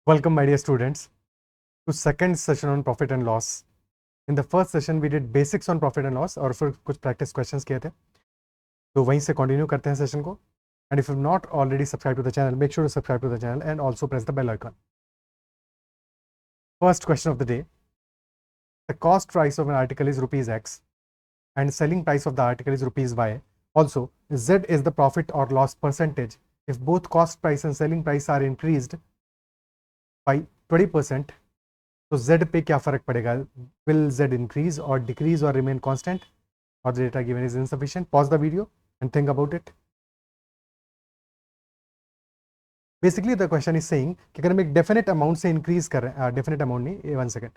Welcome, my dear students, to second session on profit and loss. In the first session, we did basics on profit and loss और फिर कुछ practice questions किए थे. तो वहीं से continue करते हैं session को. And if you've not already subscribed to the channel, make sure to subscribe to the channel and also press the bell icon. First question of the day. The cost price of an article is rupees X and selling price of the article is rupees Y. Also, Z is the profit or loss percentage. If both cost price and selling price are increased by 20%, तो Z पे क्या फर्क पड़ेगा? Will Z increase or decrease or remain constant? Or the data given is insufficient? Pause the video and think about it. Basically the question is saying कि अगर हम एक definite amount से increase कर रहे हैं, definite amount नहीं, 1 second,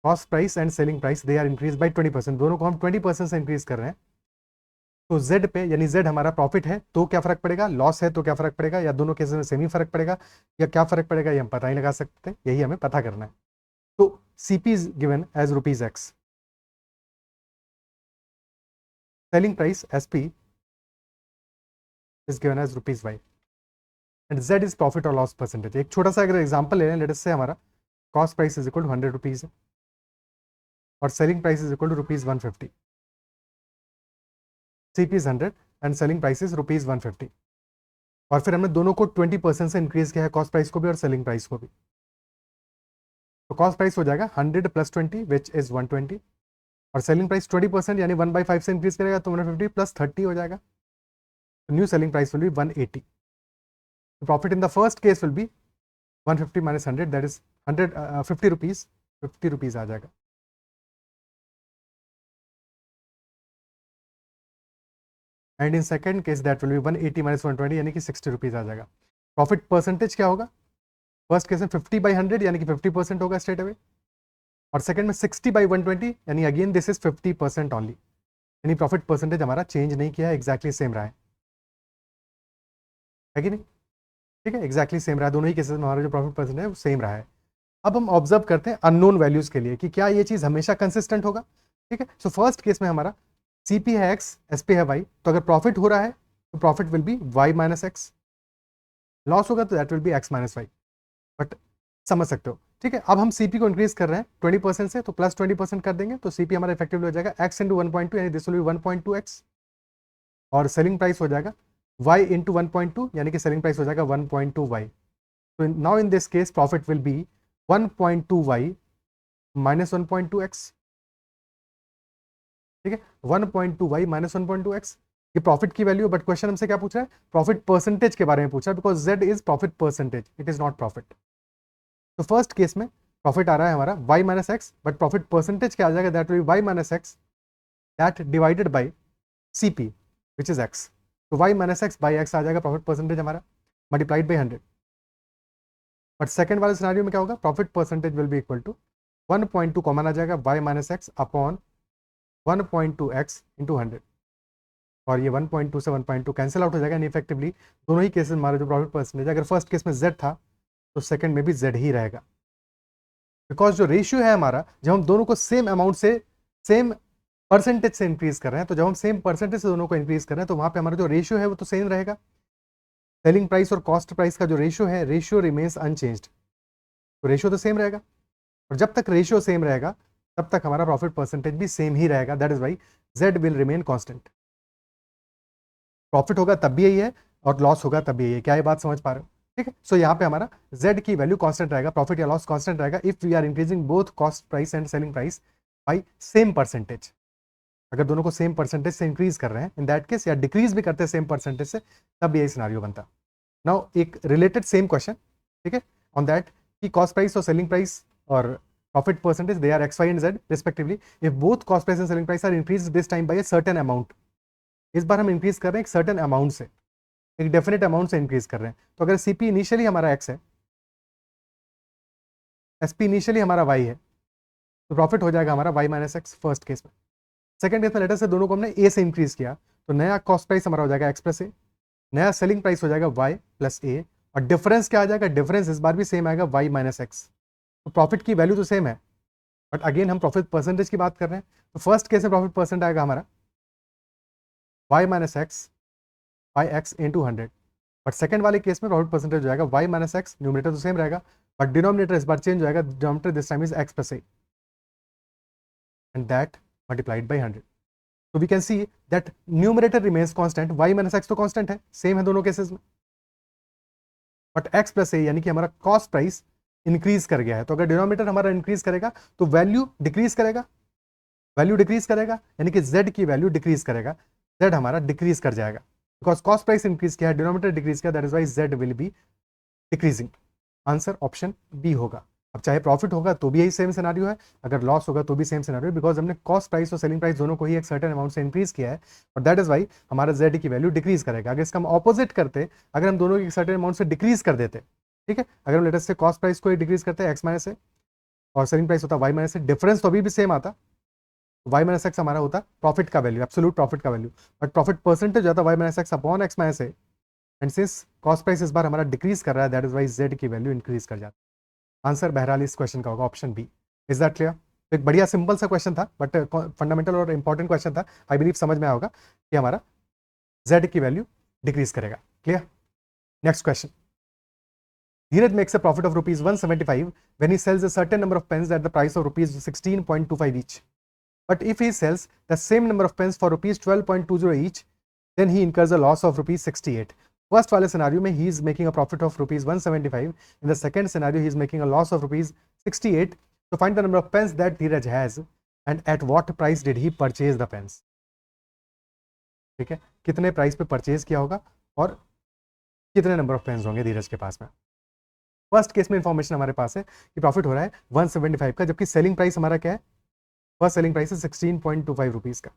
cost price and selling price they are increased by 20%, दोनों को हम 20% से increase कर रहे हैं, तो Z पे यानी Z हमारा प्रॉफिट है तो क्या फर्क पड़ेगा, लॉस है तो क्या फर्क पड़ेगा, या दोनों केसेस में सेम ही फर्क पड़ेगा, या क्या फर्क पड़ेगा ये हम पता ही लगा सकते हैं, यही हमें पता करना है. तो CP is given as rupees X, selling price SP is given as rupees Y, and Z is profit or loss percentage. एक छोटा सा अगर एग्जांपल ले लें, लेट अस से हमारा cost price is equal to 100 rupees है और selling price is equal to rupees 150. CP is 100 and selling price is rupees 150, और फिर हमने दोनों को 20% से इंक्रीज किया है, कॉस्ट प्राइस को भी और सेलिंग प्राइस को भी. तो कॉस्ट प्राइस हो जाएगा 100 प्लस 20 विच इज 120, और सेलिंग प्राइस 20% यानी 1/5 से इंक्रीज करेगा तो 150 प्लस 30 हो जाएगा. New selling price will B 180. The profit in the first case will be 150 minus 100, that is 50 rupees. 50 rupees आ जाएगा. And in second case that will be 180 minus 120 यानी कि 60 rupees आ जाएगा. Profit percentage क्या होगा? फर्स्ट केस में 50/100 यानी कि 50% होगा स्ट्रेट अवे, और सेकंड में 60/120 यानी अगेन दिस इज 50% ओनली, यानी प्रॉफिट परसेंटेज हमारा चेंज नहीं किया है, एग्जैक्टली सेम रहा है कि नहीं? ठीक है, एग्जैक्टली सेम रहा है, दोनों ही केसेस में हमारा जो प्रॉफिट परसेंटेज है वो सेम रहा है. अब हम ऑब्जर्व करते हैं अननोन वैल्यूज के लिए कि क्या ये चीज हमेशा कंसिस्टेंट होगा. ठीक है, सो फर्स्ट केस में हमारा CP है X, SP है Y, तो अगर प्रॉफिट हो रहा है तो profit will be Y minus X, loss होगा तो that will B X minus Y. But समझ सकते हो. ठीक है, अब हम CP को इंक्रीज कर रहे हैं 20% से, तो प्लस 20% कर देंगे तो CP हमारा इफेक्टिवली हो जाएगा X इंटू 1.2 यानी दिस विल बी 1.2X, और सेलिंग प्राइस हो जाएगा Y इंटू 1.2 यानी कि सेलिंग प्राइस हो जाएगा 1.2Y. तो now in this case profit will be 1.2Y minus 1.2X. ठीक है, 1.2Y माइनस 1.2X ये प्रॉफिट की वैल्यू. बट क्वेश्चन हमसे क्या पूछ रहा है? प्रॉफिट परसेंटेज के बारे में पूछा है, because Z is profit percentage, it is not profit. तो फर्स्ट केस में प्रॉफिट आ रहा है हमारा Y minus X, but profit percentage क्या आ जाएगा? That will be Y minus X that divided by CP which is X. तो Y minus X by X आ जाएगा प्रॉफिट परसेंटेज हमारा, मल्टीप्लाइड बाई 100. बट सेकंड वाले सिनेरियो में क्या होगा? Profit percentage will be equal to 1.2 common आ जाएगा, Y minus X upon 1.2X into 100, और ये 1.2 से 1.2 कैंसिल आउट हो जाएगा. इफेक्टिवली दोनों ही केसेस हमारा जो प्रॉफिट परसेंटेज, अगर फर्स्ट केस में Z था तो सेकंड में भी Z ही रहेगा, बिकॉज जो रेशियो है हमारा, जब हम दोनों को सेम अमाउंट से सेम परसेंटेज से इंक्रीज कर रहे हैं, तो जब हम सेम परसेंटेज से दोनों को इंक्रीज कर रहे हैं तो वहां पे हमारा जो रेशियो है वो तो सेम रहेगा. सेलिंग प्राइस और कॉस्ट प्राइस का जो रेशियो है, रेशियो रिमेन्स अनचेंज्ड, तो रेशियो तो सेम रहेगा, और जब तक रेशियो सेम रहेगा तब तक हमारा प्रॉफिट परसेंटेज भी सेम ही रहेगा. That is why Z will remain constant. Profit होगा तब भी यही है और लॉस होगा तब भी यही है. क्या ये बात समझ पा रहे हो? ठीक है, सो यहाँ पे हमारा Z की वैल्यू कांस्टेंट रहेगा, प्रॉफिट या लॉस कांस्टेंट रहेगा if we are increasing both cost price and selling price by same percentage. अगर दोनों को सेम परसेंटेज से इंक्रीज कर रहे हैं इन दैट केस, या डिक्रीज भी करते हैं सेम परसेंटेज से, तब यही सिनारियो बनता. नाउ एक रिलेटेड सेम क्वेश्चन, ठीक है, ऑन दैट कि कॉस्ट प्राइस और सेलिंग प्राइस और profit percentage they are X, Y and Z respectively. If both cost price and selling price are increase this time by a certain amount, इस बार हम increase कर रहे हैं एक सर्टेन अमाउंट से, एक डेफिनेट अमाउंट से इंक्रीज कर रहे हैं. तो अगर CP इनिशियली हमारा X है, SP इनिशियली हमारा Y है, तो प्रॉफिट हो जाएगा हमारा Y minus x first case में. सेकंड केस में लेटर से दोनों को हमने A से इंक्रीज किया, तो नया कॉस्ट प्राइस हमारा हो जाएगा X प्लस A, नया सेलिंग प्राइस हो जाएगा Y प्लस A, और डिफरेंस क्या आ जाएगा? डिफरेंस इस बार भी सेम आएगा Y माइनस एक्स. तो प्रॉफिट की वैल्यू तो सेम है, बट अगेन हम प्रॉफिट परसेंटेज की बात कर रहे हैं. तो फर्स्ट केस में प्रॉफिट परसेंट आएगा हमारा Y minus X by x into 100, but second वाले केस में प्रॉफिट परसेंटेज हो जाएगा Y माइनस एक्स, न्यूमरेटर तो सेम रहेगा, बट डिनोमिनेटर इस बार चेंज हो जाएगा, denominator this time is x plus A and that multiplied by 100. So we can see that numerator remains constant, y minus x तो constant है, same है दोनों cases में. बट x प्लस ए यानी कि हमारा कॉस्ट प्राइस इंक्रीज कर गया है. तो अगर डिनोमिनेटर हमारा इंक्रीज करेगा तो वैल्यू डिक्रीज करेगा, वैल्यू डिक्रीज करेगा यानी कि z की वैल्यू डिक्रीज करेगा, z हमारा डिक्रीज कर जाएगा बिकॉज कॉस्ट प्राइस इंक्रीज किया है, डिनोमिनेटर डिक्रीज किया, that is why z will be decreasing. Answer option B होगा. अब चाहे प्रॉफिट होगा तो भी यही सेम सिनारियो है, अगर लॉस होगा तो भी सेम सिनारियो, बिकॉज हमने कॉस्ट प्राइस और सेलिंग प्राइस दोनों को ही एक सर्टेन अमाउंट से इंक्रीज किया है और दैट इज वाई हमारा जेड की वैल्यू डिक्रीज करेगा. अगर इसका हम ऑपोजिट करते, अगर हम दोनों की सर्टेन अमाउंट से डिक्रीज कर देते, ठीक है, अगर हम लेटेस्ट से कॉस्ट प्राइस को डिक्रीज करते हैं एक्स माइनस से और सेलिंग प्राइस होता वाई माइनस से, डिफरेंस तो अभी भी सेम आता, वाई माइनस एक्स हमारा होता प्रॉफिट का वैल्यू, एब्सोल्यूट प्रॉफिट का वैल्यू, बट प्रॉफिट परसेंटेज जाता Y minus X upon X minus A. And since cost price इस बार हमारा डिक्रीज कर रहा है, दैट इज वाई जेड की वैल्यू इंक्रीज कर जाती है. आंसर बहरहाल इस क्वेश्चन का होगा option B. Is that clear? एक बढ़िया सिंपल सा क्वेश्चन था बट फंडामेंटल और इंपॉर्टेंट क्वेश्चन था. आई बिलीव समझ में आया होगा कि हमारा जेड की वैल्यू डिक्रीज करेगा. Clear? Next question. Dheeraj makes a profit of rupees 175 when he sells a certain number of pens at the price of rupees 16.25 each. But if he sells the same number of pens for rupees 12.20 each, then he incurs a loss of rupees 68. First वाले scenario में he is making a profit of rupees 175. In the second scenario he is making a loss of rupees 68. So find the number of pens that Dheeraj has and at what price did he purchase the pens. ठीक है, कितने price पे purchase किया होगा और कितने number of pens होंगे धीरज के पास में. फर्स्ट केस में इंफॉर्मेशन हमारे पास है कि प्रॉफिट हो रहा है 175 का, जबकि सेलिंग प्राइस हमारा क्या है, फर्स्ट सेलिंग प्राइस है 16.25 रुपीज का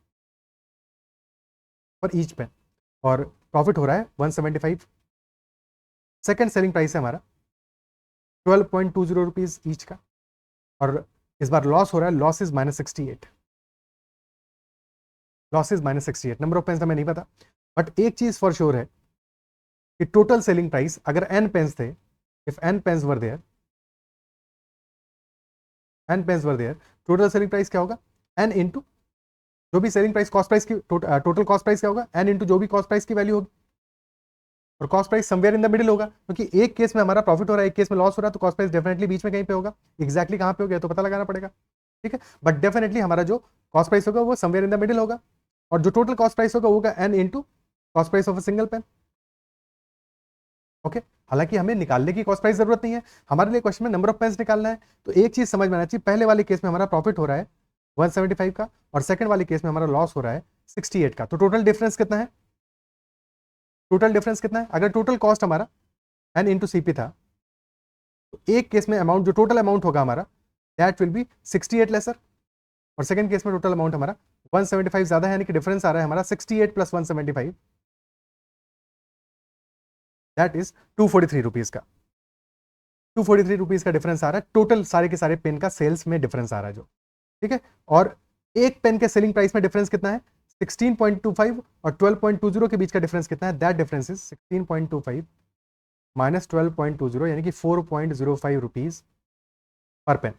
पर ईच पेन, और प्रॉफिट हो रहा है 175. सेकेंड सेलिंग प्राइस है हमारा 12.20 रुपीज ईच का, और इस बार लॉस हो रहा है, loss is -68, loss is -68. Number of pens हमें नहीं पता, बट एक चीज फॉर श्योर है कि टोटल सेलिंग प्राइस अगर n पेन्स थे, if n pens were there, n pens were there, total selling price क्या होगा, n इंटू जो भी सेलिंग प्राइस कॉस्ट प्राइस की टोटल कॉस्ट प्राइस क्या होगा, n इंटू जो भी कॉस्ट प्राइस की वैल्यू होगी, और cost price somewhere in the middle होगा, क्योंकि एक केस में हमारा प्रॉफिट हो रहा है, एक केस में लॉस हो रहा है, तो कॉस्ट प्राइस डेफिनेटली बीच में कहीं पे होगा. एक्जैक्टली कहां पे हो गया तो पता लगाना पड़ेगा. ठीक है, बट डेफिनेटली हमारा जो कॉस्ट प्राइस होगा वो समवेयर इन द मिडिल होगा, और जो टोटल कॉस्ट प्राइस होगा वो होगा n into cost price of a single pen. Okay, हालांकि हमें निकालने की कॉस्ट प्राइस जरूरत नहीं है, हमारे लिए क्वेश्चन में नंबर ऑफ पेन्स निकालना है. तो एक चीज समझ में आना चाहिए, पहले वाले केस में हमारा प्रॉफिट हो रहा है 175 का और सेकंड वाले केस में हमारा लॉस हो रहा है 68 का. तो टोटल डिफरेंस कितना है, टोटल डिफरेंस कितना है, अगर टोटल कॉस्ट हमारा n इंटू सीपी था, तो एक केस में अमाउंट जो टोटल अमाउंट होगा हमारा दैट विल बी 68 लेसर, और सेकंड केस में टोटल अमाउंट हमारा 175 ज्यादा है, यानी कि डिफरेंस आ रहा है हमारा 68 प्लस 175, दैट इज 243 रुपीज का. 243 रुपीज का डिफरेंस आ रहा है, टोटल सारे के सारे पेन का सेल्स में डिफरेंस आ रहा है जो. ठीक है, और एक पेन के सेलिंग प्राइस में डिफरेंस कितना है, 16.25 और 12.20 के बीच का डिफरेंस कितना है, दैट डिफरेंस इज 16.25 माइनस 12.20 यानी कि 4.05 रुपीज पर पेन.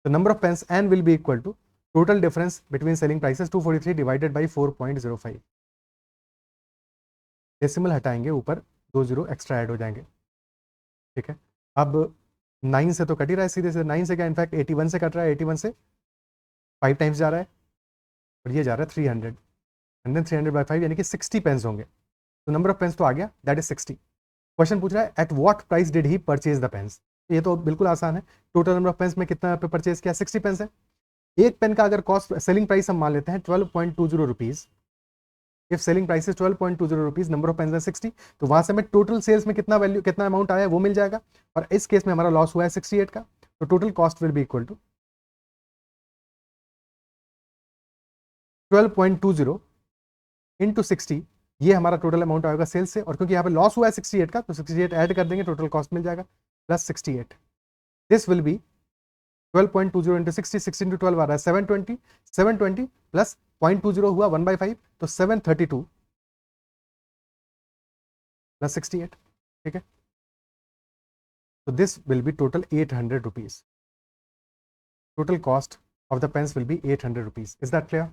तो number of pens n will be equal to total difference between selling prices 243 divided by 4.05. Decimal हटाएंगे, ऊपर 2 जीरो एक्स्ट्रा ऐड हो जाएंगे. ठीक है, अब 9 से तो कट ही रहा है सीधे से, 9 से क्या, इनफैक्ट 81 से कट रहा है, 81 से 5 टाइम्स जा रहा है, और ये जा रहा है 300, एंड देन 300 बाई 5 यानी कि 60 पेन्स होंगे. तो नंबर ऑफ पेन्स तो आ गया, दैट इज 60. क्वेश्चन पूछ रहा है at what price did he purchase the pens. ये तो बिल्कुल आसान है, टोटल नंबर ऑफ पेन्स में कितना पे परचेज किया, 60 पेन्स है. एक पेन का अगर कॉस्ट सेलिंग प्राइस हम मान लेते हैं 12.20 rupees, if selling price is 12.20 rupees, number of pens है 60, तो वहां से हमें टोटल सेल्स में कितना वैल्यू, कितना अमाउंट आया वो मिल जाएगा, और इस केस में हमारा लॉस हुआ है 68 का, तो total cost will be equal to 12.20 into 60, ये हमारा टोटल अमाउंट आएगा सेल्स से, और क्योंकि यहाँ पे लॉस हुआ है 68 का, तो 68 ऐड कर देंगे, टोटल कॉस्ट मिल जाएगा plus 68. This will B 12.20 into 60, 60 into 12 आ रहा है 720, 720 प्लस 0.20 हुआ 1/5, तो 732 प्लस 68. ठीक है, तो this will be total 800 rupees. Total cost of the pens will be 800 rupees. Is that clear?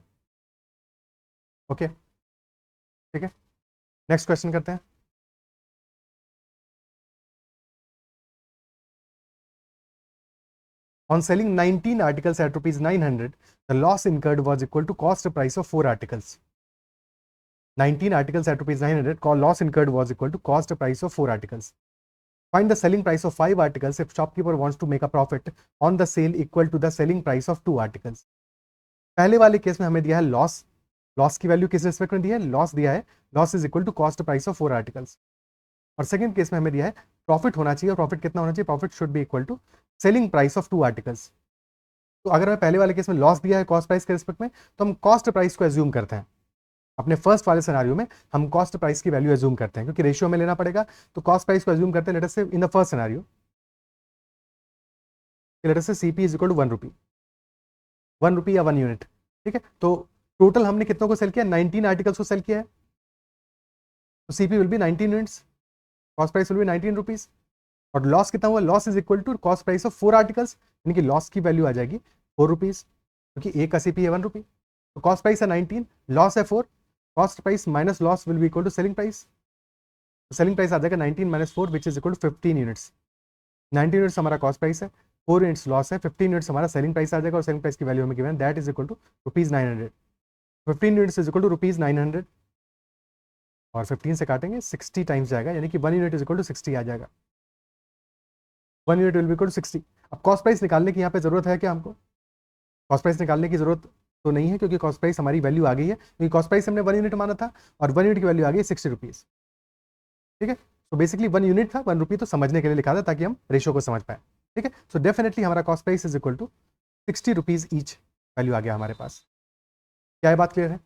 Okay, ठीक है, नेक्स्ट क्वेश्चन करते हैं. On selling 19 articles at rupees 900, the loss incurred was equal to cost price of 4 articles. 19 articles at rupees 900, loss incurred was equal to cost price of 4 articles. Find the selling price of 5 articles if shopkeeper wants to make a profit on the sale equal to the selling price of 2 articles. पहले वाले case में हमें दिया है loss की value किस respect में दिया है, लॉस दिया है, loss is equal to cost price of 4 articles. और सेकंड केस में हमें दिया है प्रॉफिट होना चाहिए, और प्रॉफिट कितना होना चाहिए, profit should be equal to selling price of 2 articles. तो अगर हमें पहले वाले केस में लॉस दिया है कॉस्ट प्राइस के रिस्पेक्ट में, तो हम कॉस्ट प्राइस को एज्यूम करते हैं. अपने फर्स्ट वाले सिनेरियो में हम कॉस्ट प्राइस की वैल्यू एज्यूम करते हैं, क्योंकि रेशियो में लेना पड़ेगा, तो कॉस्ट प्राइस को एज्यूम करते हैं. लेट अस से in the first scenario, late us से सीपी इज इक्वल टू 1 रुपी, 1 रुपी या 1 यूनिट. ठीक है, तो टोटल हमने कितनों को सेल किया, 19 आर्टिकल्स को सेल किया है. तो CP will be 19 units, cost price will be 19 rupees. और लॉस कितना हुआ, loss is equal to cost price of 4 articles, यानी कि लॉस की वैल्यू आ जाएगी 4 रुपीज, क्योंकि एक का सीपी है 1 रुपी. तो कॉस्ट प्राइस है 19, लॉस है 4, cost price minus loss will be equal to selling price. Selling price आ जाएगा 19 minus 4 which is equal to 15 units. 19 units हमारा कॉस्ट प्राइस है, 4 यूनिट्स लॉस है, 15 यूनिट्स हमारा सेलिंग प्राइस आ जाएगा, और सेलिंग प्राइस की वैल्यू हमें given that is equal to rupees 900. 15 units is equal to rupees 900, और 15 से काटेंगे 60 टाइम्स जाएगा, यानी कि 1 यूनिट इज इक्वल टू 60 आ जाएगा. 1 unit will be equal to 60. अब कॉस्ट प्राइस निकालने की यहाँ पे जरूरत है क्या, हमको कॉस्ट प्राइस निकालने की जरूरत तो नहीं है, क्योंकि कॉस्ट प्राइस हमारी वैल्यू आ गई है, क्योंकि कॉस्ट प्राइस हमने 1 यूनिट माना था, और 1 यूनिट की वैल्यू आ गई है 60 रुपीज. ठीक है, तो बेसिकली 1 यूनिट था, 1 रुपी तो समझने के लिए लिखा था ताकि हम रेशियो को समझ पाए. ठीक है, सो डेफिनेटली हमारा cost price is equal to 60 rupees each value आ गया हमारे पास. क्या ये बात क्लियर है?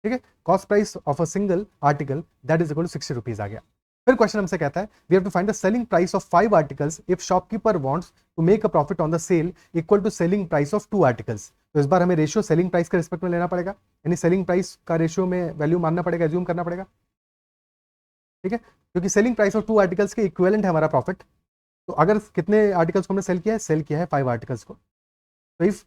ठीक है, cost price of a single article that is equal to 60 rupees आ गया. फिर क्वेश्चन हमसे कहता है we have to find the selling price of 5 articles if shopkeeper wants to make a profit on the sale equal to selling price of 2 articles. तो इस बार हमें रेशियो सेलिंग प्राइस के रिस्पेक्ट में लेना पड़ेगा, यानी सेलिंग प्राइस का रेशियो में वैल्यू मानना पड़ेगा, एज्यूम करना पड़ेगा. ठीक है, क्योंकि सेलिंग प्राइस ऑफ 2 आर्टिकल्स के इक्विवेलेंट है हमारा प्रॉफिट. तो अगर कितने आर्टिकल्स को हमने सेल किया है, सेल किया है 5 आर्टिकल्स को, तो if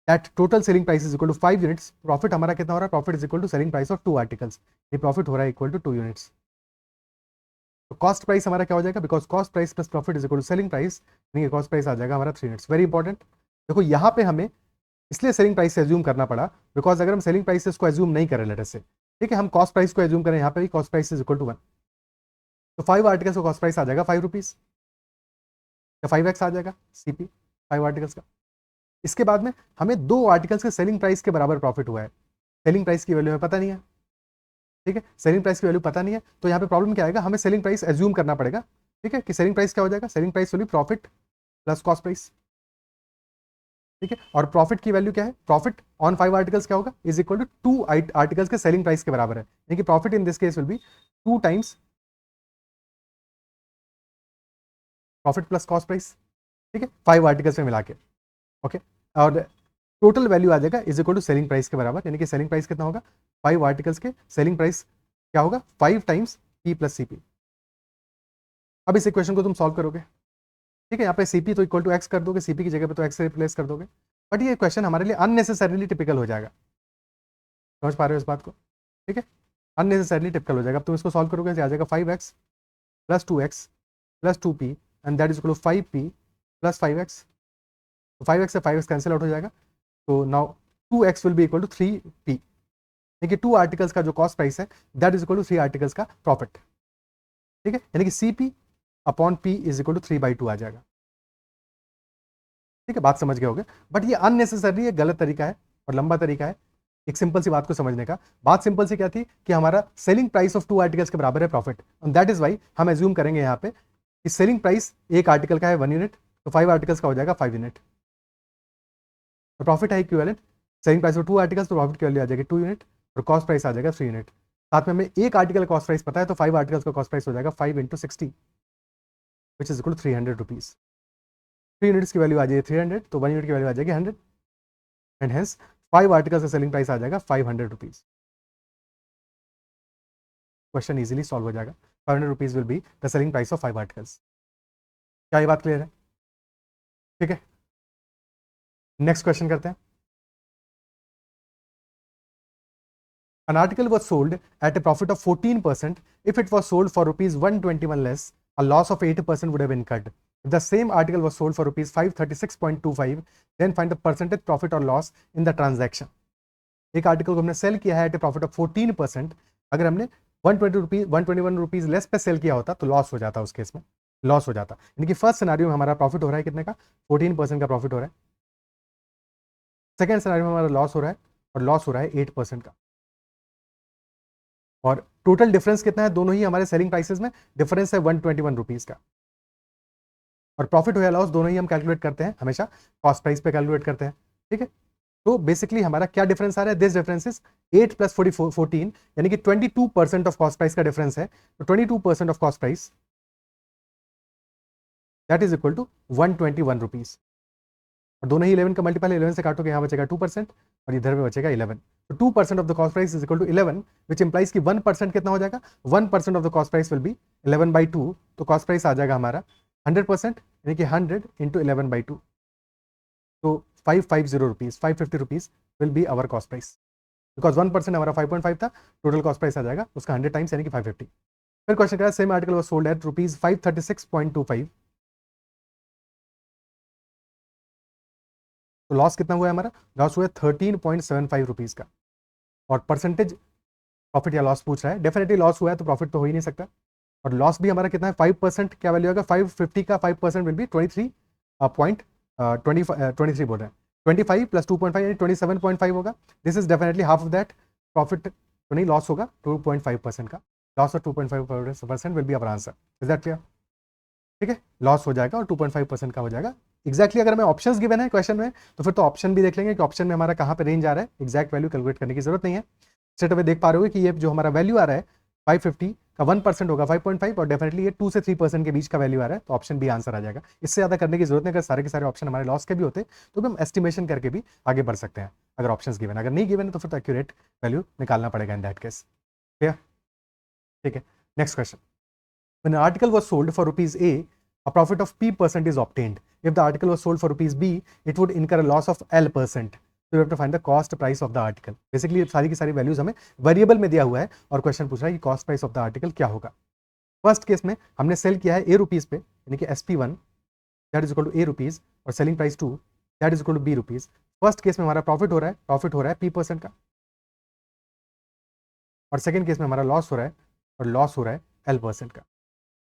at total selling price is equal to 5 units, profit हमारा कितना हो रहा है, profit is equal to selling price of 2 articles. ये प्रॉफिट हो रहा है इक्वल टू 2 यूनिट्स. तो कॉस्ट प्राइस हमारा क्या हो जाएगा, because cost price plus profit is equal to selling price, यानी कॉस्ट प्राइस आ जाएगा हमारा 3 यूनिट्स. Very important. देखो यहाँ पे हमें इसलिए सेलिंग प्राइस से एज्यूम करना पड़ा, बिकॉज अगर हम सेलिंग प्राइस को एज्यूम नहीं करें लेटर से, ठीक है, हम कॉस्ट प्राइस को एज्यूम करें, यहाँ पे भी cost price is equal to 1, तो 5 आर्टिकल्स का कॉस्ट प्राइस आ जाएगा 5 रुपीज, या 5x आ जाएगा सीपी 5 आर्टिकल्स का. इसके बाद में हमें 2 आर्टिकल्स के सेलिंग प्राइस के बराबर प्रॉफिट हुआ है. सेलिंग प्राइस की वैल्यू हमें पता नहीं है. ठीक है, सेलिंग प्राइस की वैल्यू पता नहीं है, तो यहाँ पे प्रॉब्लम क्या आएगा, हमें सेलिंग प्राइस एज्यूम करना पड़ेगा. ठीक है, कि सेलिंग प्राइस क्या हो जाएगा, selling price will B profit plus cost price. ठीक है, और प्रॉफिट की वैल्यू क्या है, प्रॉफिट ऑन 5 आर्टिकल्स क्या होगा, इज इक्वल टू 2 आर्टिकल्स के सेलिंग प्राइस के बराबर है, यानी कि profit in this case will be 2 times profit plus cost price. ठीक है, 5 आर्टिकल्स में मिला के. ओके, और टोटल वैल्यू आ जाएगा is equal to selling price के बराबर, यानी कि सेलिंग प्राइस कितना होगा, 5 आर्टिकल्स के सेलिंग प्राइस क्या होगा, 5 टाइम्स पी प्लस सीपी. अब इस इक्वेशन को तुम सॉल्व करोगे. ठीक है, यहाँ पे सीपी तो इक्वल टू एक्स कर दोगे, सीपी की जगह पे तो एक्स से रिप्लेस कर दोगे, बट ये क्वेश्चन हमारे लिए अननेसेसरीली टिपिकल हो जाएगा. समझ पा रहे हो इस बात को? ठीक है, अननेसेसरीली टिपिकल हो जाएगा. अब तुम इसको सॉल्व करोगे तो आ जाएगा 5x plus 2x plus 2p and that is equal to 5p plus 5x. तो 5x से 5x कैंसिल आउट हो जाएगा, तो now 2x will be equal to 3p. देखिए 2 आर्टिकल्स का जो कॉस्ट प्राइस है that is equal to 3 articles का प्रॉफिट. ठीक है, यानी कि CP upon P is equal to 3/2 आ जाएगा. ठीक है, बात समझ गए होगे, बट ये अननेसेसरी, ये गलत तरीका है और लंबा तरीका है एक सिंपल सी बात को समझने का. बात सिंपल सी क्या थी कि हमारा सेलिंग प्राइस ऑफ 2 आर्टिकल्स के बराबर है profit, and that is why हम एज्यूम करेंगे यहाँ पे कि सेलिंग प्राइस एक आर्टिकल का है 1 यूनिट, तो 5 आर्टिकल्स का हो जाएगा 5 यूनिट. तो प्रॉफिट है equivalent, selling price of 2 articles, तो प्रॉफिट की वैल्यू आ जाएगी 2 यूनिट, और कॉस्ट प्राइस आ जाएगा 3 यूनिट. साथ में हमें एक आर्टिकल कॉस्ट प्राइस पता है, तो 5 आर्टिकल्स का कॉस्ट प्राइस हो जाएगा 5 into 60 which is equal to 300 rupees. 3 units की वैल्यू आ जाएगी 300, तो 1 यूनिट की वैल्यू आ जाएगी 100, एंड हेंस 5 आर्टिकल्स का सेलिंग प्राइस आ जाएगा 500 रुपीज. क्वेश्चन इजीली सॉल्व हो जाएगा. 500 rupees will be the selling price of 5 articles. क्या ये बात क्लियर है? ठीक है, नेक्स्ट क्वेश्चन करते हैं. An article was sold at a profit of 14%. If it was sold for rupees 121 less, a loss of 8% would have incurred. If the same article was sold for rupees 536.25, then find the percentage profit or loss in the transaction. एक article को हमने cell किया है eight A profit of 14%, अगर हमने 121 rupees less पे cell किया होता तो लॉस हो जाता, उस केस में लॉस हो जाता। यानी कि फर्स्ट सिनेरियो में हमारा प्रॉफिट हो रहा है कितने का, 14% का प्रॉफिट हो रहा है। सेकेंड सिनेरियो में हमारा लॉस हो रहा है, और लॉस हो रहा है 8% का। और टोटल डिफरेंस कितना है, दोनों ही हमारे सेलिंग प्राइसेस में डिफरेंस है 121 रुपीज का। और प्रॉफिट हो या लॉस दोनों ही हम कैलकुलेट करते हैं हमेशा कॉस्ट प्राइस पे कैलकुलेट करते हैं, ठीक है। तो बेसिकली हमारा क्या डिफरेंस आ रहा है, दिस डिफरेंस इज 8 + 14, यानी कि 22% ऑफ कॉस्ट प्राइस का डिफरेंस है। तो 22% of cost price that is equal to 121 rupees. और दोनों ही 11 का मल्टीपल 11 से काटोगे, यहाँ बचेगा 2% और इधर में बचेगा 11। तो 2% of the cost price is equal to 11, which implies कि 1% कितना हो जाएगा, 1% of the cost price will be 11/2। तो कॉस्ट प्राइस आ जाएगा हमारा 100%, यानी कि 100 × 11/2। तो 550 rupees, 550 rupees will be our cost price, because 1% हमारा 5.5 था, टोटल कॉस्ट प्राइस आ जाएगा उसका 100 टाइम्स यानी कि 550। फिर क्वेश्चन करा, same article was sold at rupees 536.25, तो लॉस कितना हुआ है हमारा, लॉस हुआ है 13.75 रुपीज का। और परसेंटेज प्रॉफिट या लॉस पूछ रहा है, डेफिनेटली लॉस हुआ है तो प्रॉफिट तो हो ही नहीं सकता। और लॉस भी हमारा कितना है, 5%, क्या वैल्यू होगा, 550 का 5% विल बी 23 बोल रहे हैं, 25 + 2.5 यानी 27.5 होगा। This is definitely half of that profit, तो नहीं लॉस होगा 2.5% का, loss of 2.5% will be our answer. Is that clear, ठीक है, लॉस हो जाएगा और 2.5% का हो जाएगा। एग्जैक्टली अगर हमें ऑप्शंस गिवन है क्वेश्चन में तो फिर तो ऑप्शन भी देख लेंगे कि ऑप्शन में हमारा कहाँ पे रेंज आ रहा है, एग्जैक्ट वैल्यू कैलकुलेट करने की जरूरत नहीं है। स्ट्रेट अवे देख पा रहे हो कि ये जो हमारा वैल्यू आ रहा है 550 का 1% होगा 5.5, और डेफिनेटली ये 2 से 3% के बीच का वैल्यू आ रहा है, तो ऑप्शन बी आंसर आ जाएगा। इससे ज़्यादा करने की जरूरत नहीं, अगर सारे के सारे ऑप्शन हमारे लॉस के भी होते तो भी हम एस्टिमेशन करके भी आगे बढ़ सकते हैं अगर ऑप्शन गिवन। अगर नहीं गिवन है तो फिर तो एक्यूरेट वैल्यू निकालना पड़ेगा इन दैट केस, ठीक है। Next question, when an article was sold for rupees a profit of p% is obtained. If the article was sold for rupees b, it would incur a loss of l%. So you have to find the cost price of the article. Basically सारी की सारी values हमें variable में दिया हुआ है और question पूछ रहा है कि cost price of the article क्या होगा। फर्स्ट केस में हमने सेल किया है a रुपीज पे, यानी कि SP1 that is equal to a rupees, और selling price 2 that is equal to b rupees. First case में हमारा प्रॉफिट हो रहा है p% का, और सेकेंड केस में हमारा लॉस हो रहा है, और लॉस हो रहा है l% का।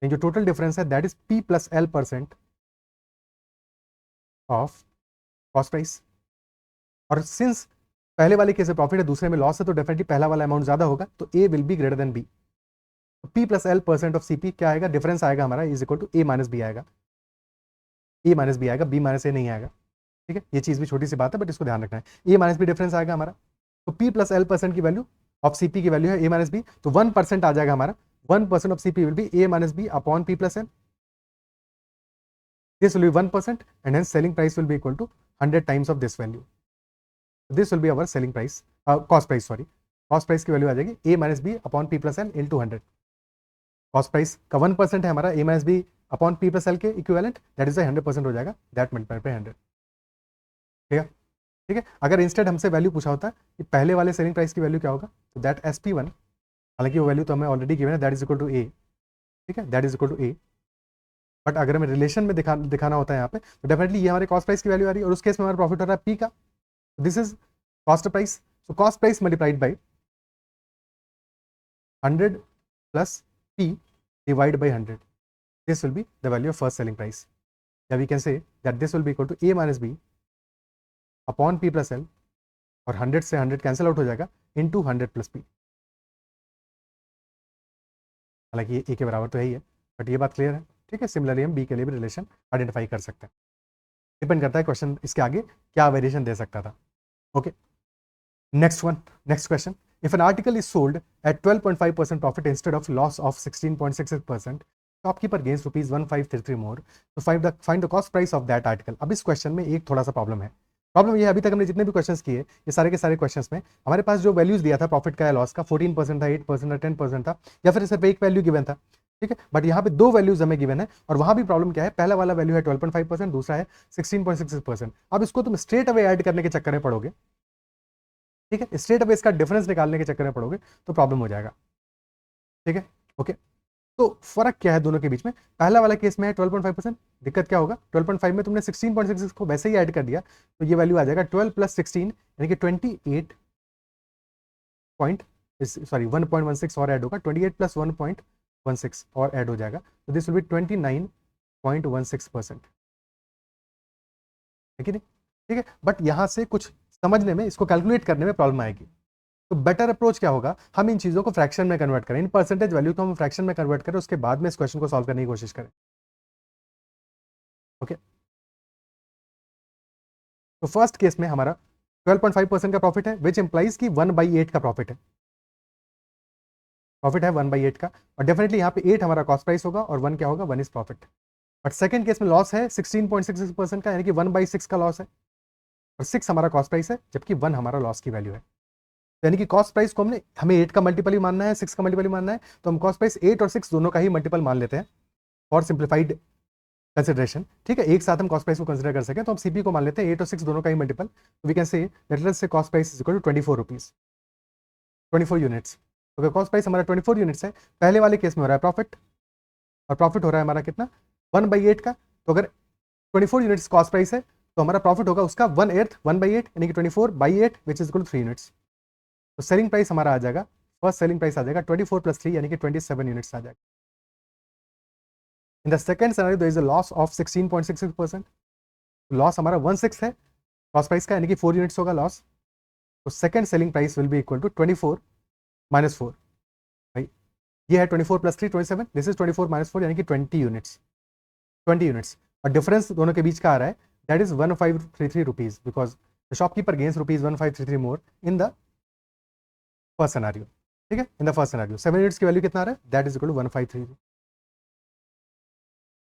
जो टोटल डिफरेंस है that is p + l% of cost price. और सिंस पहले वाले केस में प्रॉफिट है, दूसरे में लॉस है, तो डेफिनेटली पहला वाला अमाउंट ज्यादा होगा, तो a will be greater than b। तो p + l% ऑफ cp क्या आएगा, डिफरेंस आएगा हमारा is equal to a - b आएगा, b - a नहीं आएगा, ठीक है। ये चीज भी छोटी सी बात है बट इसको ध्यान रखना है, a - b डिफरेंस आएगा हमारा। तो p + l% की वैल्यू ऑफ cp की वैल्यू है a - b, तो 1% आ जाएगा हमारा, 1% of CP will be A minus B upon P plus L. This will be 1% and hence selling price will be equal to 100 times of this value. This will be our selling price, cost price sorry. Cost price की value आ जाएगी A minus B upon P plus L into 100. Cost price का 1% है हमारा A minus B upon P plus L के equivalent, that is 100% हो जाएगा, that multiplied by 100. ठीक है। अगर इंस्टेड हमसे वैल्यू पूछा होता कि पहले वाले सेलिंग प्राइस की वैल्यू क्या होगा, तो दैट SP1, हालांकि वो वैल्यू तो हमें ऑलरेडी गिवन है, that is equal to A, ठीक है, that is equal to A। But अगर हमें रिलेशन में दिखाना होता है यहाँ पे, तो डेफिनेटली ये हमारे कॉस्ट प्राइस की वैल्यू आ रही है, और उस केस में हमारा प्रॉफिट हो रहा है P का, this is cost price. So cost price multiplied by 100 plus P divide by 100, this will be the value of first selling price, या we can say that this will be equal to A minus B upon P plus L, और 100 से 100 cancel out हो जाएगा, into 100 plus P। हालांकि ये A के बराबर तो है ही है, बट ये बात क्लियर है, ठीक है। सिमिलरली हम B के लिए भी रिलेशन आइडेंटिफाई कर सकते हैं, डिपेंड करता है क्वेश्चन इसके आगे क्या वेरिएशन दे सकता था। Okay, next question, if an article is sold at 12.5% profit instead of loss of 16.66%, shopkeeper gains rupees 1533 मोर, तो find the cost price of that article. अब इस क्वेश्चन में एक थोड़ा सा प्रॉब्लम है। प्रॉब्लम ये है, अभी तक हमने जितने भी क्वेश्चंस किए, ये सारे के सारे क्वेश्चंस में हमारे पास जो वैल्यूज दिया था प्रॉफिट का या लॉस का, 14% था, 8% था, 10% था, या फिर सिर्फ एक वैल्यू गिवन था, ठीक है। बट यहाँ पे दो वैल्यूज हमें गिवन है, और वहां भी प्रॉब्लम क्या है, पहला वाला वैल्यू है 12.5%, दूसरा है 16.66%। अब इसको तुम स्ट्रेट अवे ऐड करने के चक्कर में पड़ोगे, ठीक है, स्ट्रेट अवे इसका डिफरेंस निकालने के चक्कर में पड़ोगे तो प्रॉब्लम हो जाएगा, ठीक है। ओके, तो फर्क क्या है दोनों के बीच में? पहला वाला केस में है 12.5%, दिक्कत क्या होगा? 12.5 में तुमने 16.66 को वैसे ही ऐड कर दिया, तो ये वैल्यू आ जाएगा 12 प्लस 16 यानी कि 28 पॉइंट, सॉरी 1.16 और ऐड होगा, 28 प्लस 1.16 और ऐड हो जाएगा, तो दिस विल बी 29.16%, है कि नहीं? ठीक है, बट यहाँ से कुछ समझने में, इसको कैलकुलेट करने में प्रॉब्लम आएगी। तो बेटर अप्रोच क्या होगा, हम इन चीज़ों को फ्रैक्शन में कन्वर्ट करें, इन परसेंटेज वैल्यू को हम फ्रैक्शन में कन्वर्ट करें, उसके बाद में इस क्वेश्चन को सॉल्व करने की कोशिश करें। ओके, तो फर्स्ट केस में हमारा 12.5% का प्रॉफिट है, विच इंप्लाइज की 1/8 का प्रॉफिट है, प्रॉफिट है 1/8 का, और डेफिनेटली यहाँ पे 8 हमारा कॉस्ट प्राइस होगा और 1 क्या होगा, 1 is profit. But second case में लॉस है 16.66% का, यानी कि 1/6 का लॉस है, और 6 हमारा कॉस्ट प्राइस है, जबकि 1 हमारा लॉस की वैल्यू है। यानी कि कॉस्ट प्राइस को हमें 8 का मल्टीपल ही मानना है, 6 का मल्टीपल ही मानना है, तो हम कॉस्ट प्राइस 8 और 6 दोनों का ही मल्टीपल मान लेते हैं फॉर सिंप्लीफाइड कंसिडरेशन। ठीक है, एक साथ हम कॉस्ट प्राइस को कंसिडर कर सकें, तो हम सीपी को मान लेते हैं 8 और 6 दोनों का ही multiple, we can say let us say cost price is equal to 24 rupees, 24 units. तो कॉस्ट प्राइस हमारा 24 यूनिट्स है, पहले वाले केस में हो रहा है प्रॉफिट, और प्रॉफिट हो रहा है हमारा कितना, 1/8 का। तो अगर 24 यूनिट्स कॉस्ट प्राइस है, तो हमारा प्रॉफिट होगा उसका 1/8, 1/8 यानी कि 24/8 which is equal to 3 units. तो सेलिंग प्राइस हमारा आ जाएगा, फर्स्ट सेलिंग प्राइस आ जाएगा 24 प्लस 3 यानी कि 27 यूनिट्स आ जाएगा। In the second scenario there is a loss of 16.66%, loss हमारा 16 है कॉस्ट प्राइस का, यानी कि 4 यूनिट्स होगा लॉस। तो second selling price will be equal to 24 minus 4, भाई ये है 24 प्लस 3 27, दिस इज 24 माइनस 4 यानी कि 20 यूनिट्स, 20 यूनिट्स। और डिफरेंस दोनों के बीच का आ रहा है, that is 1533 rupees, because the shopkeeper gains rupees 1533 more in the first scenario. ठीक है, in the first scenario 7 units की वैल्यू कितना आ रहा है, दैट इज इक्वल टू 1533।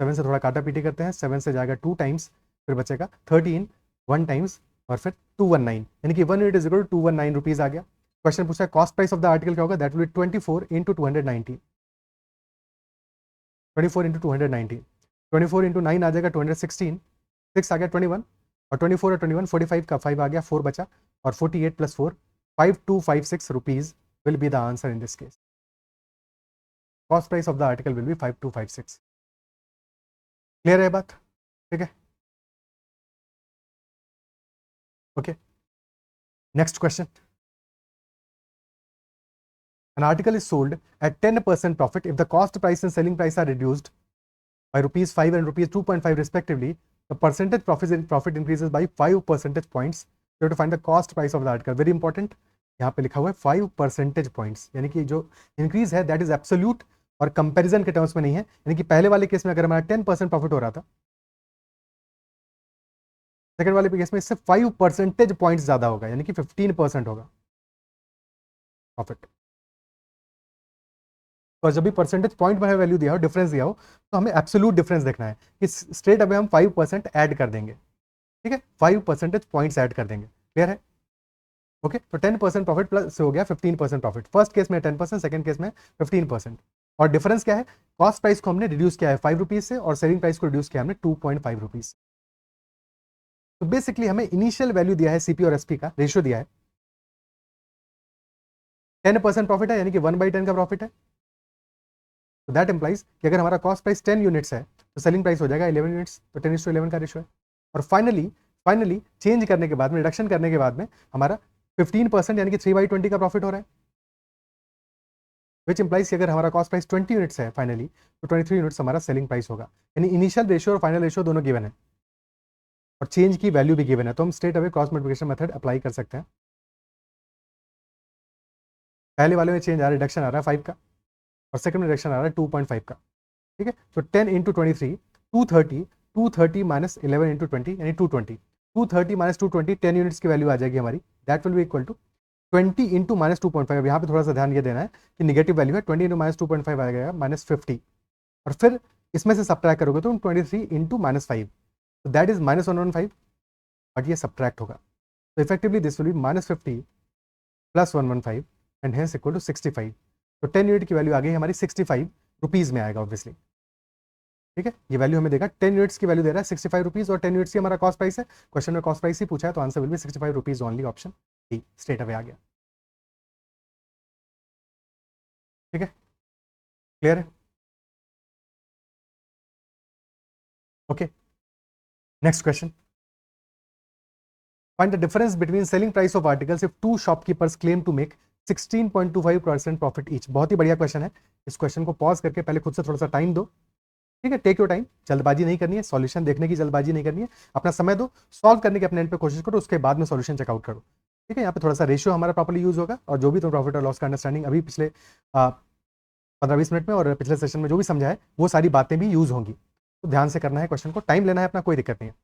7 से थोड़ा काटा पीटी करते हैं, 7 से जाएगा 2 टाइम्स, फिर बचेगा 13, 1 टाइम्स और फिर 219, यानी कि 1 unit is equal to 219 rupees आ गया। क्वेश्चन पूछा है cost price of the article क्या होगा, that will be 24 into 290, 24 into 290, 24 into 9 आ जाएगा 216, 6 आ गया 21, और 24 और 21 45 का 5 आ गया, 4 बचा, और 48 plus 4 5256 rupees will be the answer in this case. Cost price of the article will be 5256। Clear है बात? ठीक है, okay, next question. An article is sold at 10% profit if the cost price and selling price are reduced by rupees 5 and rupees 2.5 respectively. The percentage profit increases by 5 percentage points. You have to find the cost price of the article. Very important. यहाँ पे लिखा हुआ है 5 percentage points, यानी कि जो increase है that is absolute और कंपैरिजन के टर्म्स में नहीं है। यानी कि पहले वाले केस में अगर हमारा 10% प्रॉफिट हो रहा था, सेकंड वाले केस में इससे 5 परसेंटेज पॉइंट्स ज्यादा होगा, यानी कि 15% होगा प्रॉफिट। और जब भी परसेंटेज पॉइंट में वैल्यू दिया हो, डिफरेंस दिया हो, तो हमें एब्सोल्यूट डिफरेंस देखना है कि स्ट्रेट अवे हम 5% ऐड कर देंगे। ठीक है, 5 परसेंटेज पॉइंट्स ऐड कर देंगे। क्लियर है? ओके, तो 10% प्रॉफिट प्लस हो गया 15% प्रॉफिट। फर्स्ट केस में 10%, सेकंड केस में 15%। और डिफरेंस क्या है, कॉस्ट प्राइस को हमने रिड्यूस किया है 5 रुपीज से, और सेलिंग प्राइस को रिड्यूस किया हमने 2.5 रुपीज। तो बेसिकली हमें इनिशियल वैल्यू दिया है सीपी और एसपी का रेशियो दिया है, 10% प्रॉफिट है, यानी कि 1/10 का प्रॉफिट है। तो दैट इंप्लाइज कि अगर हमारा कॉस्ट प्राइस 10 यूनिट्स है, तो सेलिंग प्राइस हो जाएगा 11 यूनिट्स, तो 10:11 का रेशियो है। और फाइनली चेंज करने के बाद में, रिडक्शन करने के बाद में हमारा 15% यानी कि 3/20 का प्रॉफिट हो रहा है, विच इंप्लाइज कि अगर हमारा कॉस्ट प्राइस 20 यूनिट्स है फाइनली, तो 23 यूनिट्स हमारा सेलिंग प्राइस होगा। यानी इनिशियल रेशियो और फाइनल रेशियो दोनों गिवन है, और चेंज की वैल्यू भी गिवन है, तो हम straight away cross multiplication method apply कर सकते हैं। पहले वाले में चेंज आ रहा है, रिडक्शन आ रहा है 5 का, और सेकंड में रिडक्शन आ रहा है 2.5 का। ठीक है, तो 10 इंटू 23 230, 230 माइनस 11 इंटू 20 यानी 220, 230 माइनस 220 10 यूनिट्स की वैल्यू आ जाएगी हमारी, that will be equal to 20 into minus 2.5। अब यहाँ पे थोड़ा सा ध्यान ये देना है कि निगेटिव वैल्यू है, 20 इंटू माइनस 2.5 आ जाएगा माइनस 50, और फिर इसमें से सब्ट्रैक्ट करोगे तो 23 इंटू माइनस 5, तो दैट इज माइनस 115, बट ये सब्ट्रैक्ट होगा, तो effectively this will be minus 50 plus 115 and hence equal to 65। तो 10 यूनिट की वैल्यू आ गई हमारी 65 रुपीज़ में आएगा ऑब्वियसली। ठीक है, ये वैल्यू हमें देगा, 10 यूनिट्स की वैल्यू दे रहा है 65 रुपीज़, और 10 यूनिट्स की हमारा कॉस्ट प्राइस है, क्वेश्चन में कॉस्ट प्राइस ही पूछा है, तो answer will be 65 rupees only, option D straight away आ गया। ठीक है, क्लियर है? Okay, next question, find the difference between selling price of articles if two shopkeepers claim to make 16.25% profit each. बहुत ही बढ़िया क्वेश्चन है, इस क्वेश्चन को पॉज करके पहले खुद से थोड़ा सा टाइम दो, ठीक है, टेक योर टाइम, जल्दबाजी नहीं करनी है, सॉल्यूशन देखने की जल्दबाजी नहीं करनी है, अपना समय दो, सॉल्व करने के अपने एंड पे कोशिश करो, उसके बाद में सॉल्यूशन चेकआउट करो, ठीक है। यहाँ पे थोड़ा सा रेशियो हमारा प्रॉपर्ली यूज होगा, और जो भी तुम प्रॉफिट और लॉस का अंडरस्टैंडिंग अभी पिछले 15-20 मिनट में और पिछले सेशन में जो भी समझा है वो सारी बातें भी यूज होंगी, तो ध्यान से करना है, क्वेश्चन को टाइम लेना है अपना, कोई दिक्कत नहीं है।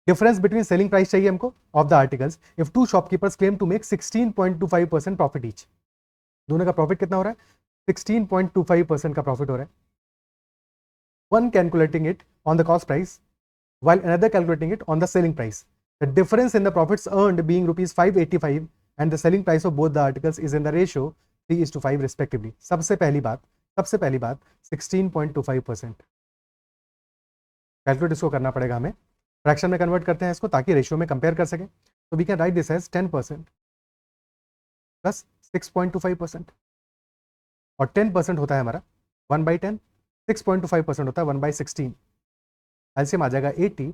डिफरेंस बिटवीन सेलिंग प्राइस चाहिए हमको of the articles if two shopkeepers claim to make 16.25% profit each. दोनों का प्रॉफिट कितना हो रहा है? 16.25% का प्रॉफिट हो रहा है। One calculating it on the cost price while another calculating it on the selling price. The difference in the profits earned being rupees 585 and the selling price of both the articles is in the ratio 3:5 respectively. सबसे पहली बात 16.25%। Calculate इसको करना पड़ेगा हमें, fraction में convert करते हैं इसको ताकि रेशियो में कंपेयर कर सकें। तो we can write this as 10% plus 6.25%, और 10% होता है हमारा 1/10, 6.25% होता है 1/16, एलसीएम आ जाएगा 80,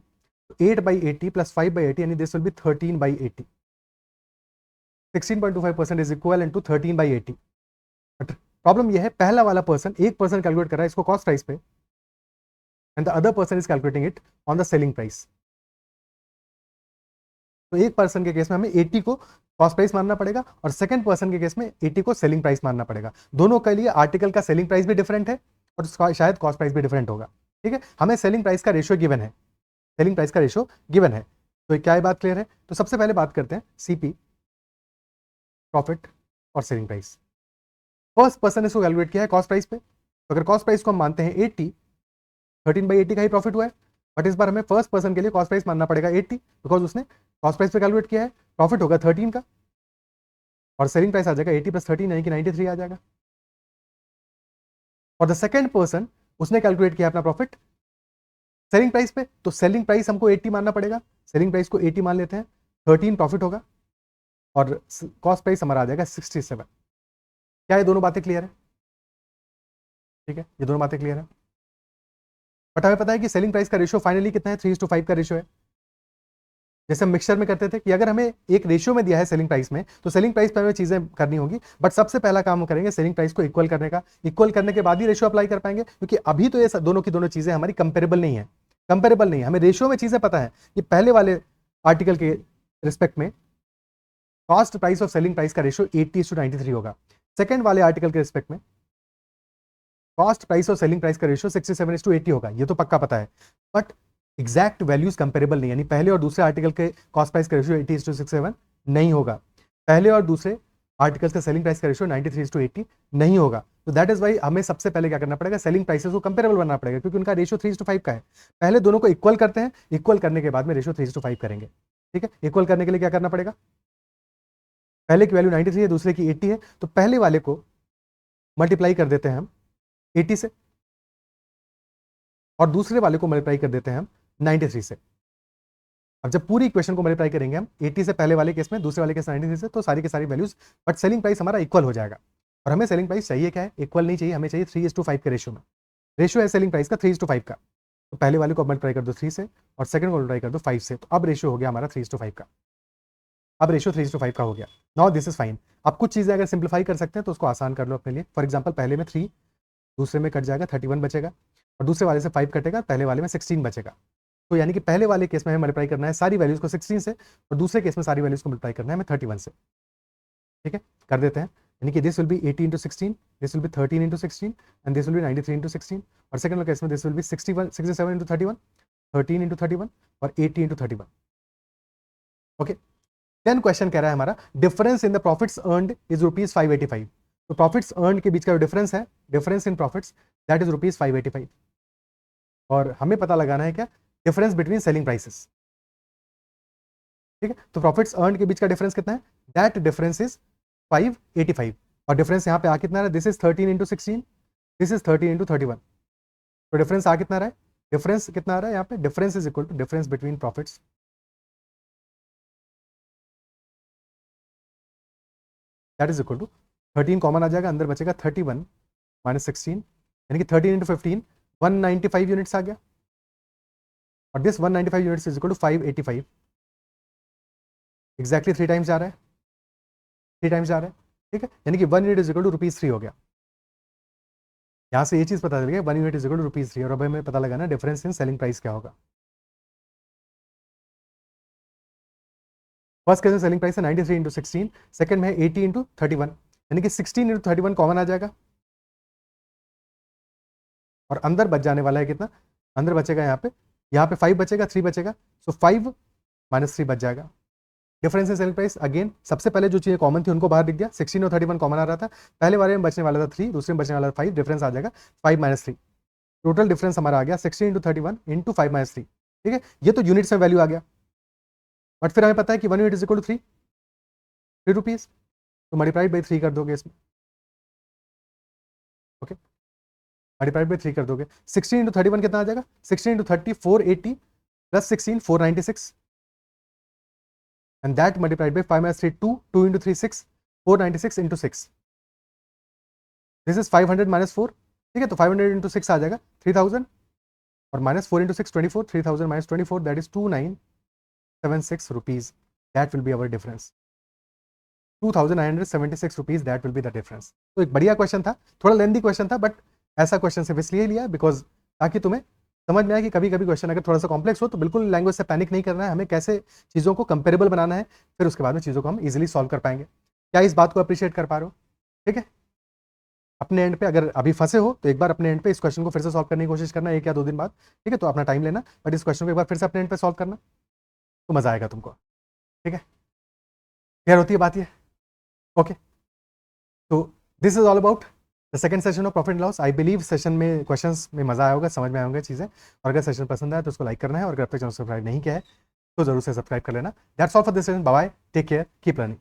8/80 प्लस 5/80 यानी this will be 13/80। 16.25% is equal to 13/80। But problem यह है, पहला वाला पर्सन, एक पर्सन कैलकुलेट कर रहा है इसको कॉस्ट प्राइस पे, and the other person is calculating it on the selling price. तो एक पर्सन के केस में हमें 80 को कॉस्ट प्राइस मानना पड़ेगा, और सेकंड पर्सन के केस में 80 को सेलिंग प्राइस मानना पड़ेगा। दोनों के लिए आर्टिकल का सेलिंग प्राइस भी डिफरेंट है और शायद कॉस्ट प्राइस भी डिफरेंट होगा, ठीक है। हमें सेलिंग प्राइस का रेशियो गिवन है, सेलिंग प्राइस का रेशियो गिवन है, तो क्या ये बात क्लियर है? तो सबसे पहले बात करते हैं सीपी, प्रॉफिट और सेलिंग प्राइस। फर्स्ट पर्सन ने इसको कैलकुलेट किया है कॉस्ट प्राइस पे, तो अगर कॉस्ट प्राइस को हम मानते हैं 80, 13/80 का ही प्रॉफिट हुआ है, बट इस बार हमें फर्स्ट पर्सन के लिए कॉस्ट प्राइस मानना पड़ेगा 80, बिकॉज उसने कॉस्ट प्राइस पे कैलकुलेट किया है, प्रॉफिट होगा 13 का, और सेलिंग प्राइस आ जाएगा 80 प्लस 13 यानी कि 93 आ जाएगा। और द सेकंड पर्सन, उसने कैलकुलेट किया अपना प्रॉफिट सेलिंग प्राइस पे, तो सेलिंग प्राइस हमको 80 मानना पड़ेगा, सेलिंग प्राइस को 80 मान लेते हैं, 13 प्रॉफिट होगा, और कॉस्ट प्राइस हमारा आ जाएगा 67। क्या ये दोनों बातें क्लियर है? ठीक है, ये दोनों बातें क्लियर है। बट हमें पता है कि सेलिंग प्राइस का रेशियो फाइनली कितना है? 3:5 का रेशियो है। जैसे हम मिक्सचर में करते थे कि अगर हमें एक रेशियो में दिया है सेलिंग प्राइस में, तो सेलिंग प्राइस पर हमें चीजें करनी होगी, बट सबसे पहला काम हम करेंगे सेलिंग प्राइस को इक्वल करने का। इक्वल करने के बाद ही रेशियो अप्लाई कर पाएंगे, क्योंकि अभी तो ये दोनों की दोनों चीजें हमारी कंपेरेबल नहीं है, कंपेरेबल नहीं है। हमें रेशियो में चीजें पता है कि पहले वाले आर्टिकल के रिस्पेक्ट में cost price of selling price का रेशियो 80:93 होगा, सेकंड वाले आर्टिकल के रिस्पेक्ट में कॉस्ट प्राइस और सेलिंग प्राइस का रेशियो 67:80 होगा, ये तो पक्का पता है। बट एग्जैक्ट वैल्यूज कंपेरेबल नहीं, यानी पहले और दूसरे आर्टिकल के कॉस्ट प्राइस का रेशियो 80:67 नहीं होगा, पहले और दूसरे आर्टिकल्स का सेलिंग प्राइस का रेशियो 93:80 नहीं होगा। तो दैट इज वाई हमें सबसे पहले क्या करना पड़ेगा, सेलिंग प्राइसेस को कंपेरेबल बनाना पड़ेगा, क्योंकि उनका रेशियो 3:5 का है। पहले दोनों को इक्वल करते हैं, इक्वल करने के बाद में रेशियो 3:5 करेंगे, ठीक है। इक्वल करने के लिए क्या करना पड़ेगा, पहले की वैल्यू 93 है, दूसरे की 80 है, तो पहले वाले को मल्टीप्लाई कर देते हैं हम 80 से, और दूसरे वाले को मल्टीप्लाई कर देते हैं हम 93 से। अब जब पूरी इक्वेशन को मल्टीप्लाई करेंगे हम 80 से पहले वाले केस में, दूसरे वाले केस 93 से, तो सारी की सारी वैल्यूज, बट सेलिंग प्राइस हमारा इक्वल हो जाएगा। और हमें सेलिंग प्राइस चाहिए क्या है? इक्वल नहीं चाहिए, हमें चाहिए 3:5 के रेशियो में। रेशियो है सेलिंग प्राइस का 3:5 का, तो पहले वाले को मल्टीप्लाई कर दो 3 से, और सेकंड को मल्टीप्लाई कर दो 5 से, तो अब रेशियो हो गया हमारा 3:5 का। अब रेशियो 3:5 का हो गया। Now this is fine. अब कुछ चीजें अगर सिंप्लीफाई कर सकते हैं तो उसको आसान कर लो अपने लिए। फॉर एग्जाम्पल, पहले में 3, दूसरे में कट जाएगा 31 बचेगा, और दूसरे वाले से 5 कटेगा, पहले वाले में 16 बचेगा। तो यानी कि पहले वाले केस में हमें मल्टीप्लाई करना है सारी वैल्यूज को 16 से, और दूसरे केस में सारी वैल्यूज को मल्टीप्लाई करना है हमें 31 से, ठीक है। कर देते हैं, यानी कि this will B 80 into 16, this will B 13 into 16, and this will B 93 into 16, और सेकंड केस में this will B 67 into 31, 13 into 31, और 80 into 31। ओके, 10 क्वेश्चन कह रहा है हमारा difference in the profits earned is ₹585। तो प्रॉफिट्स अर्नड के बीच का जो डिफरेंस है, difference in profits, that is ₹585। और हमें पता लगाना है क्या, डिफरेंस बिटवीन सेलिंग प्राइसेस, ठीक है। तो प्रॉफिट्स अर्नड के बीच का डिफरेंस कितना है? दैट डिफरेंस इज 585, और डिफरेंस यहाँ पे आ कितना रहा है? This is 13 into 16, this is 13 into 31। तो डिफरेंस आ कितना रहा है? डिफरेंस कितना आ रहा है यहाँ पे? Difference is equal to difference between profits, that is equal to 13 common आ जाएगा, अंदर बचेगा 31 - 16, यानी कि 13 into 15, 195 यूनिट्स आ गया। और this 195 units is equal to 585, exactly 3 times जा रहा है, 3 टाइम्स जा रहा है, ठीक है, यानी कि 1 यूनिट इज इक्वल टू ₹3 हो गया। यहाँ से ये चीज़ पता चल गया 1 यूनिट इज इक्वल टू ₹3, और अब हमें पता लगाना डिफरेंस इन सेलिंग प्राइस क्या होगा। फर्स्ट केस में सेलिंग प्राइस है 93 इंटू 16, सेकंड में है 80 इंटू 31, यानी कि 16 इंटू 31 कॉमन आ जाएगा, और अंदर बच जाने वाला है कितना, अंदर बचेगा यहाँ पे 5 बचेगा, 3 बचेगा, सो 5 माइनस 3 बच जाएगा। Difference in selling price again सबसे पहले जो चीज़ें कॉमन थी उनको बाहर दिख गया, 16 और 31 कॉमन आ रहा था, पहले वाले में बचने वाला था 3, दूसरे में बचने वाला था 5, डिफरेंस आ जाएगा 5 माइनस 3, टोटल डिफरेंस हमारा आ गया 16 इंटू 31 इंटू 5 माइनस 3, ठीक है, ये तो यूनिट्स में वैल्यू आ गया, बट फिर हमें पता है कि 1 unit is equal to 3 rupees, तो मल्टीप्लाइड बाई 3 कर दोगे इसमें, ओके, मल्टीप्लाइड बाई 3 कर दोगे, 16 इंटू 31 कितना आ जाएगा, 16 into 30 480 plus 16 496, and that multiplied by 5 minus 3 2, 2 into 3 6, 496 into 6, this is 500 minus 4, ठीक है, तो 500 into 6 आ जाएगा 3000, और minus 4 into 6 24, 3000 minus 24 that is 2976 rupees, that will be our difference, 2976 rupees, that will be the difference। तो एक बढ़िया क्वेश्चन था, थोड़ा लेंदी क्वेश्चन था, बट ऐसा क्वेश्चन सिर्फ इसलिए लिया बिकॉज ताकि तुम्हें समझ में आए कि कभी कभी क्वेश्चन अगर थोड़ा सा कॉम्प्लेक्स हो तो बिल्कुल लैंग्वेज से पैनिक नहीं करना है, हमें कैसे चीज़ों को कंपेरेबल बनाना है, फिर उसके बाद में चीज़ों को हम इजीली सॉल्व कर पाएंगे। क्या इस बात को अप्रिशिएट कर पा रहे हो? ठीक है, अपने एंड पे अगर अभी फंसे हो तो एक बार अपने एंड पे इस क्वेश्चन को फिर से सॉल्व करने की कोशिश करना 1 या 2 दिन बाद, ठीक है, तो अपना टाइम लेना, बट इस क्वेश्चन को एक बार फिर से अपने एंड पे सॉल्व करना तो मज़ा आएगा तुमको, ठीक है, क्लियर होती है बात ये? ओके, तो this is all about the second session of profit and loss. I believe session में क्वेश्चंस में मजा आया होगा, समझ में आए होंगे चीज़ें, और अगर सेशन पसंद आया तो उसको लाइक करना है, और अगर अब तक चैनल सब्सक्राइब नहीं किया है तो जरूर से सब्सक्राइब कर लेना। That's all for this session, bye bye, take care, keep learning.